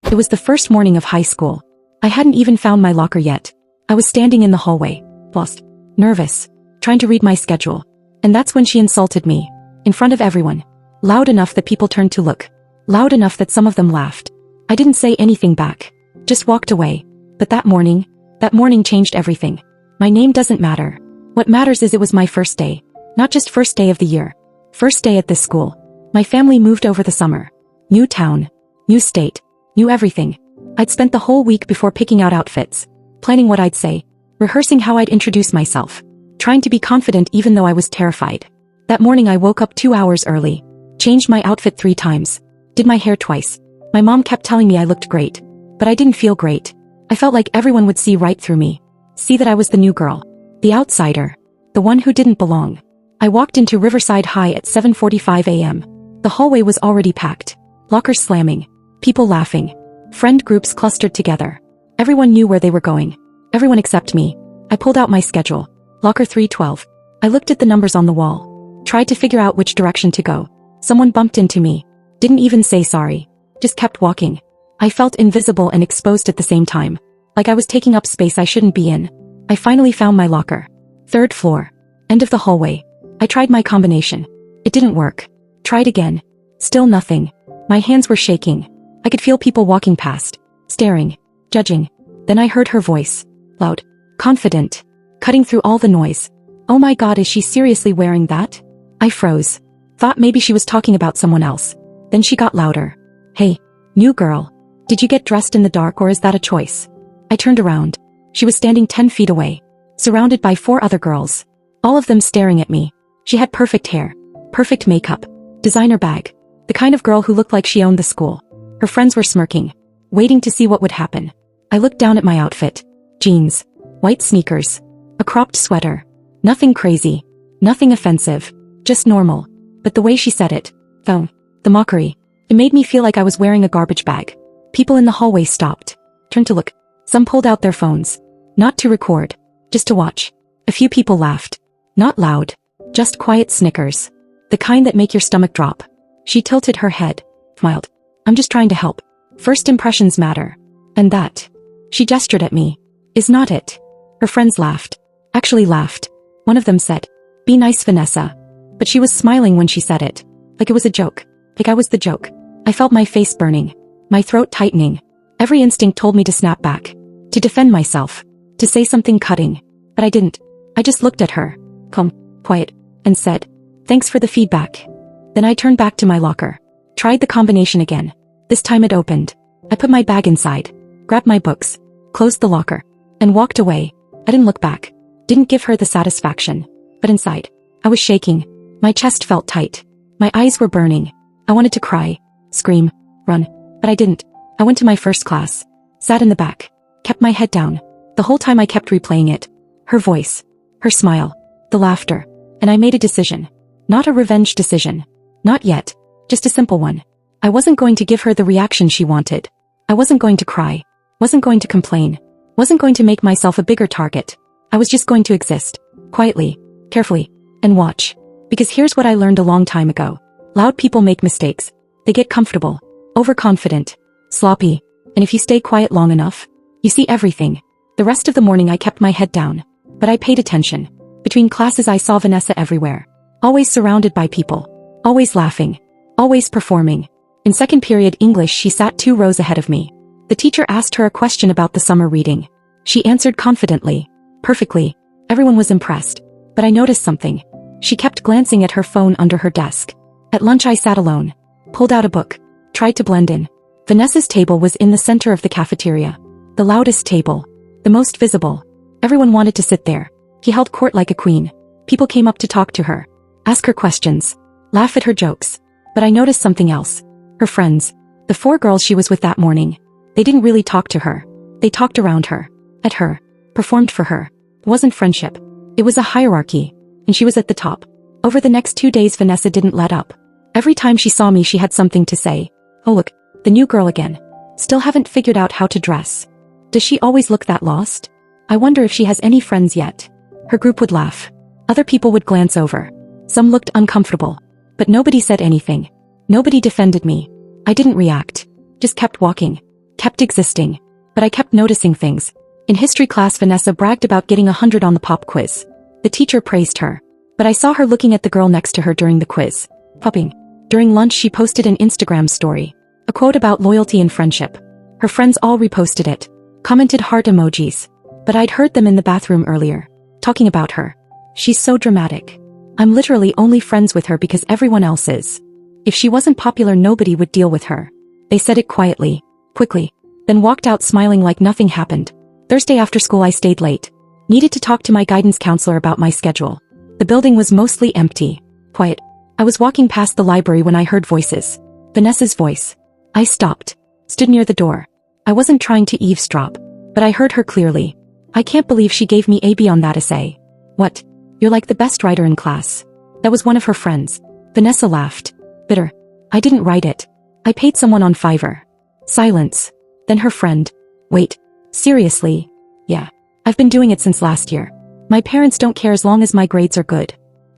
It was the first morning of high school. I hadn't even found my locker yet. I was standing in the hallway, lost, nervous, trying to read my schedule. And that's when she insulted me, in front of everyone. Loud enough that people turned to look. Loud enough that some of them laughed. I didn't say anything back. Just walked away. But that morning changed everything. My name doesn't matter. What matters is it was my first day. Not just first day of the year. First day at this school. My family moved over the summer. New town. New state. New everything. I'd spent the whole week before picking out outfits. Planning what I'd say. Rehearsing how I'd introduce myself. Trying to be confident even though I was terrified. That morning I woke up 2 hours early. Changed my outfit 3 times. Did my hair twice. My mom kept telling me I looked great. But I didn't feel great. I felt like everyone would see right through me. See that I was the new girl. The outsider. The one who didn't belong. I walked into Riverside High at 7:45 a.m. The hallway was already packed. Lockers slamming. People laughing. Friend groups clustered together. Everyone knew where they were going. Everyone except me. I pulled out my schedule. Locker 312. I looked at the numbers on the wall. Tried to figure out which direction to go. Someone bumped into me. Didn't even say sorry. Just kept walking. I felt invisible and exposed at the same time. Like I was taking up space I shouldn't be in. I finally found my locker. 3rd floor. End of the hallway. I tried my combination. It didn't work. Tried again. Still nothing. My hands were shaking. I could feel people walking past. Staring. Judging. Then I heard her voice. Loud. Confident. Cutting through all the noise. Oh my God, is she seriously wearing that? I froze. Thought maybe she was talking about someone else. Then she got louder. Hey, new girl. Did you get dressed in the dark or is that a choice? I turned around. She was standing 10 feet away. Surrounded by 4 other girls. All of them staring at me. She had perfect hair. Perfect makeup. Designer bag. The kind of girl who looked like she owned the school. Her friends were smirking. Waiting to see what would happen. I looked down at my outfit. Jeans. White sneakers. A cropped sweater. Nothing crazy. Nothing offensive. Just normal. But the way she said it. Oh. The mockery. It made me feel like I was wearing a garbage bag. People in the hallway stopped. Turned to look. Some pulled out their phones. Not to record. Just to watch. A few people laughed. Not loud. Just quiet snickers. The kind that make your stomach drop. She tilted her head. Smiled. I'm just trying to help. First impressions matter. And that. She gestured at me. Is not it. Her friends laughed. Actually laughed. One of them said, "Be nice, Vanessa." But she was smiling when she said it. Like it was a joke. Like I was the joke. I felt my face burning. My throat tightening. Every instinct told me to snap back. To defend myself. To say something cutting. But I didn't. I just looked at her. Calm. Quiet. And said, "Thanks for the feedback." Then I turned back to my locker. Tried the combination again. This time it opened. I put my bag inside. Grabbed my books. Closed the locker. And walked away. I didn't look back. Didn't give her the satisfaction. But inside, I was shaking. My chest felt tight. My eyes were burning. I wanted to cry. Scream. Run. But I didn't. I went to my first class. Sat in the back. Kept my head down. The whole time I kept replaying it. Her voice. Her smile. The laughter. And I made a decision. Not a revenge decision. Not yet. Just a simple one. I wasn't going to give her the reaction she wanted. I wasn't going to cry. Wasn't going to complain. Wasn't going to make myself a bigger target. I was just going to exist. Quietly. Carefully. And watch. Because here's what I learned a long time ago. Loud people make mistakes. They get comfortable. Overconfident. Sloppy. And if you stay quiet long enough, you see everything. The rest of the morning I kept my head down. But I paid attention. Between classes I saw Vanessa everywhere. Always surrounded by people. Always laughing. Always performing. In second period English she sat 2 rows ahead of me. The teacher asked her a question about the summer reading. She answered confidently. Perfectly. Everyone was impressed. But I noticed something. She kept glancing at her phone under her desk. At lunch I sat alone. Pulled out a book. Tried to blend in. Vanessa's table was in the center of the cafeteria. The loudest table. The most visible. Everyone wanted to sit there. He held court like a queen. People came up to talk to her. Ask her questions. Laugh at her jokes. But I noticed something else. Her friends. The 4 girls she was with that morning. They didn't really talk to her. They talked around her. At her. Performed for her. It wasn't friendship. It was a hierarchy. And she was at the top. Over the next 2 days Vanessa didn't let up. Every time she saw me she had something to say. Oh look, the new girl again. Still haven't figured out how to dress. Does she always look that lost? I wonder if she has any friends yet. Her group would laugh. Other people would glance over. Some looked uncomfortable. But nobody said anything. Nobody defended me. I didn't react. Just kept walking. kept existing. But I kept noticing things. In history class, Vanessa bragged about getting 100 on the pop quiz. The teacher praised her. But I saw her looking at the girl next to her during the quiz. Popping. During lunch, she posted an Instagram story. A quote about loyalty and friendship. Her friends all reposted it. Commented heart emojis. But I'd heard them in the bathroom earlier. Talking about her. She's so dramatic. I'm literally only friends with her because everyone else is. If she wasn't popular, nobody would deal with her. They said it quietly. Quickly. Then walked out smiling like nothing happened. Thursday after school I stayed late. Needed to talk to my guidance counselor about my schedule. The building was mostly empty. Quiet. I was walking past the library when I heard voices. Vanessa's voice. I stopped. Stood near the door. I wasn't trying to eavesdrop. But I heard her clearly. I can't believe she gave me AB on that essay. What? You're like the best writer in class. That was one of her friends. Vanessa laughed. Bitter. I didn't write it. I paid someone on Fiverr. Silence. Then her friend. Wait. Seriously? Yeah. I've been doing it since last year. My parents don't care as long as my grades are good.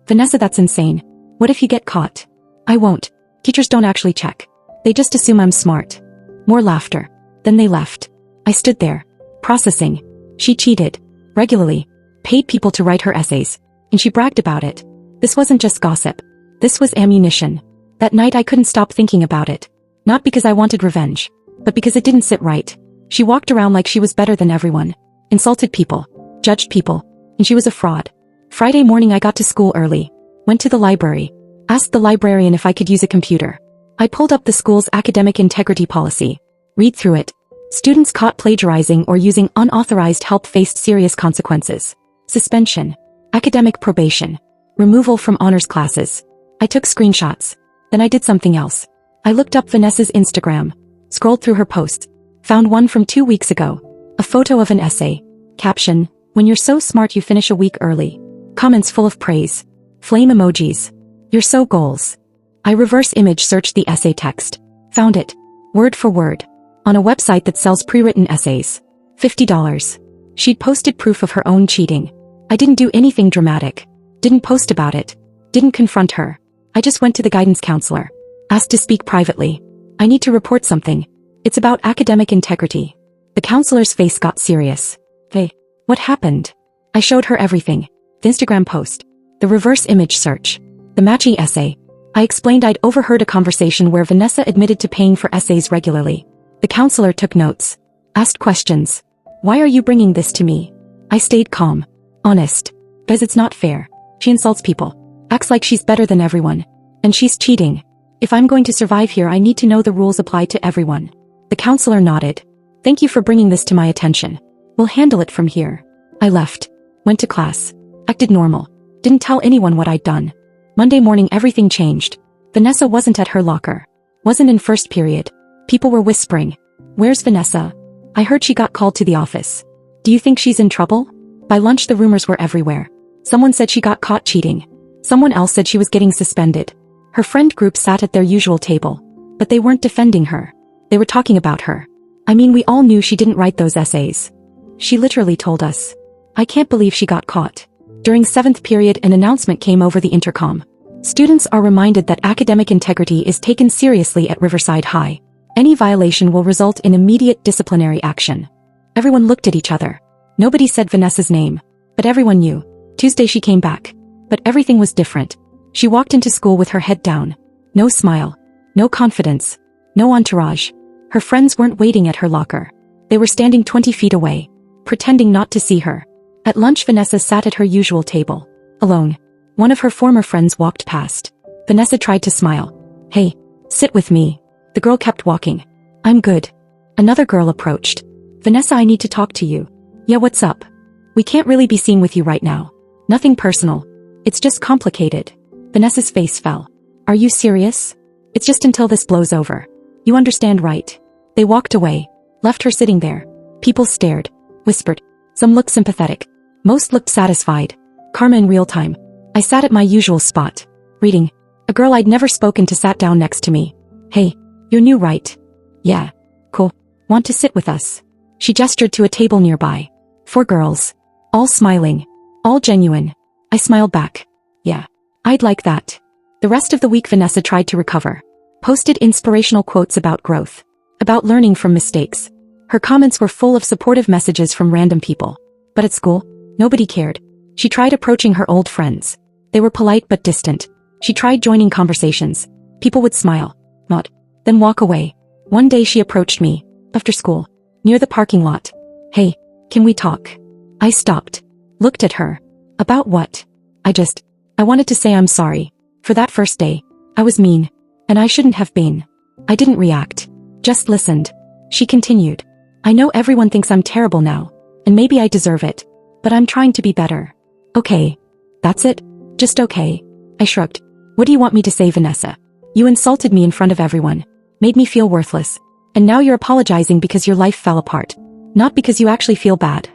Vanessa, that's insane. What if you get caught? I won't. Teachers don't actually check. They just assume I'm smart. More laughter. Then they left. I stood there. Processing. She cheated. Regularly. Paid people to write her essays. And she bragged about it. This wasn't just gossip. This was ammunition. That night I couldn't stop thinking about it. Not because I wanted revenge. But because it didn't sit right. She walked around like she was better than everyone. Insulted people. Judged people. And she was a fraud. Friday morning I got to school early. Went to the library. Asked the librarian if I could use a computer. I pulled up the school's academic integrity policy. Read through it. Students caught plagiarizing or using unauthorized help faced serious consequences. Suspension. Academic probation. Removal from honors classes. I took screenshots. Then I did something else. I looked up Vanessa's Instagram. Scrolled through her posts. Found one from 2 weeks ago. A photo of an essay. Caption. When you're so smart you finish a week early. Comments full of praise. Flame emojis. You're so goals. I reverse image searched the essay text. Found it. Word for word. On a website that sells pre-written essays. $50. She'd posted proof of her own cheating. I didn't do anything dramatic. Didn't post about it. Didn't confront her. I just went to the guidance counselor. Asked to speak privately. I need to report something. It's about academic integrity. The counselor's face got serious. Hey, what happened? I showed her everything. The Instagram post. The reverse image search. The matching essay. I explained I'd overheard a conversation where Vanessa admitted to paying for essays regularly. The counselor took notes. Asked questions. Why are you bringing this to me? I stayed calm. Honest. Because it's not fair. She insults people. Acts like she's better than everyone. And she's cheating. If I'm going to survive here I need to know the rules apply to everyone. The counselor nodded. Thank you for bringing this to my attention. We'll handle it from here. I left. Went to class. Acted normal. Didn't tell anyone what I'd done. Monday morning everything changed. Vanessa wasn't at her locker. Wasn't in first period. People were whispering. Where's Vanessa? I heard she got called to the office. Do you think she's in trouble? By lunch the rumors were everywhere. Someone said she got caught cheating. Someone else said she was getting suspended. Her friend group sat at their usual table. But they weren't defending her. They were talking about her. I mean, we all knew she didn't write those essays. She literally told us. I can't believe she got caught. During 7th period an announcement came over the intercom. Students are reminded that academic integrity is taken seriously at Riverside High. Any violation will result in immediate disciplinary action. Everyone looked at each other. Nobody said Vanessa's name. But everyone knew. Tuesday she came back. But everything was different. She walked into school with her head down. No smile. No confidence. No entourage. Her friends weren't waiting at her locker. They were standing 20 feet away. Pretending not to see her. At lunch Vanessa sat at her usual table. Alone. One of her former friends walked past. Vanessa tried to smile. Hey, sit with me. The girl kept walking. I'm good. Another girl approached. Vanessa, I need to talk to you. Yeah, what's up? We can't really be seen with you right now. Nothing personal. It's just complicated. Vanessa's face fell. Are you serious? It's just until this blows over. You understand, right? They walked away. Left her sitting there. People stared. Whispered. Some looked sympathetic. Most looked satisfied. Karma in real time. I sat at my usual spot. Reading. A girl I'd never spoken to sat down next to me. Hey, you're new, right? Yeah. Cool. Want to sit with us? She gestured to a table nearby. 4 girls. All smiling. All genuine. I smiled back. Yeah. I'd like that. The rest of the week Vanessa tried to recover. Posted inspirational quotes about growth. about learning from mistakes. Her comments were full of supportive messages from random people. But at school, nobody cared. She tried approaching her old friends. They were polite but distant. She tried joining conversations. People would smile, nod, then walk away. One day she approached me, after school, near the parking lot. "Hey, can we talk?" I stopped, looked at her. "About what?" I wanted to say I'm sorry. For that first day, I was mean. And I shouldn't have been. I didn't react. Just listened. She continued. "I know everyone thinks I'm terrible now. And maybe I deserve it. But I'm trying to be better." "Okay. That's it? Just okay." I shrugged. "What do you want me to say, Vanessa? You insulted me in front of everyone. Made me feel worthless. And now you're apologizing because your life fell apart. Not because you actually feel bad."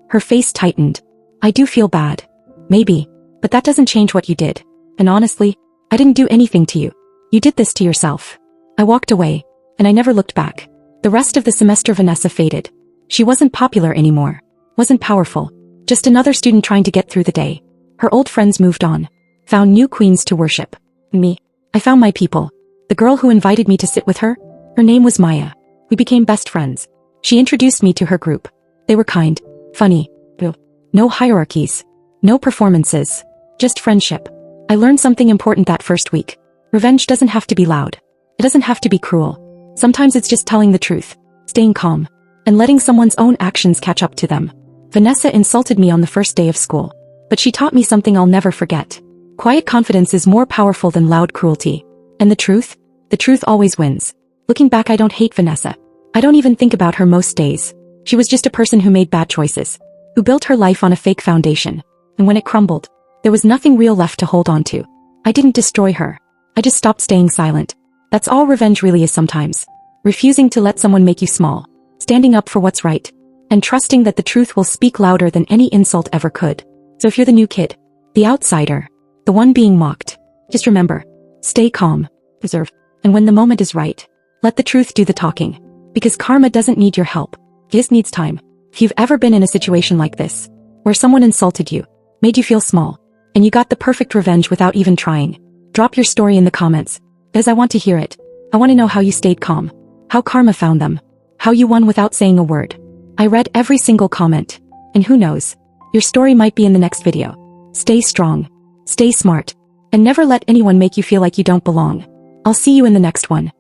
Her face tightened. "I do feel bad. Maybe. But that doesn't change what you did. And honestly, I didn't do anything to you. You did this to yourself." I walked away, and I never looked back. The rest of the semester Vanessa faded. She wasn't popular anymore. Wasn't powerful. Just another student trying to get through the day. Her old friends moved on. Found new queens to worship. Me. I found my people. The girl who invited me to sit with her? Her name was Maya. We became best friends. She introduced me to her group. They were kind, funny. No hierarchies. No performances. Just friendship. I learned something important that first week. Revenge doesn't have to be loud. It doesn't have to be cruel. Sometimes it's just telling the truth, staying calm, and letting someone's own actions catch up to them. Vanessa insulted me on the first day of school. But she taught me something I'll never forget. Quiet confidence is more powerful than loud cruelty. And the truth always wins. Looking back, I don't hate Vanessa. I don't even think about her most days. She was just a person who made bad choices. Who built her life on a fake foundation. And when it crumbled, there was nothing real left to hold on to. I didn't destroy her. I just stopped staying silent. That's all revenge really is sometimes. Refusing to let someone make you small. Standing up for what's right. And trusting that the truth will speak louder than any insult ever could. So if you're the new kid, the outsider, the one being mocked, just remember, stay calm, preserve, and when the moment is right, let the truth do the talking. Because karma doesn't need your help. It just needs time. If you've ever been in a situation like this, where someone insulted you, made you feel small, and you got the perfect revenge without even trying, drop your story in the comments, because I want to hear it. I want to know how you stayed calm, how karma found them, how you won without saying a word. I read every single comment, and who knows, your story might be in the next video. Stay strong, stay smart, and never let anyone make you feel like you don't belong. I'll see you in the next one.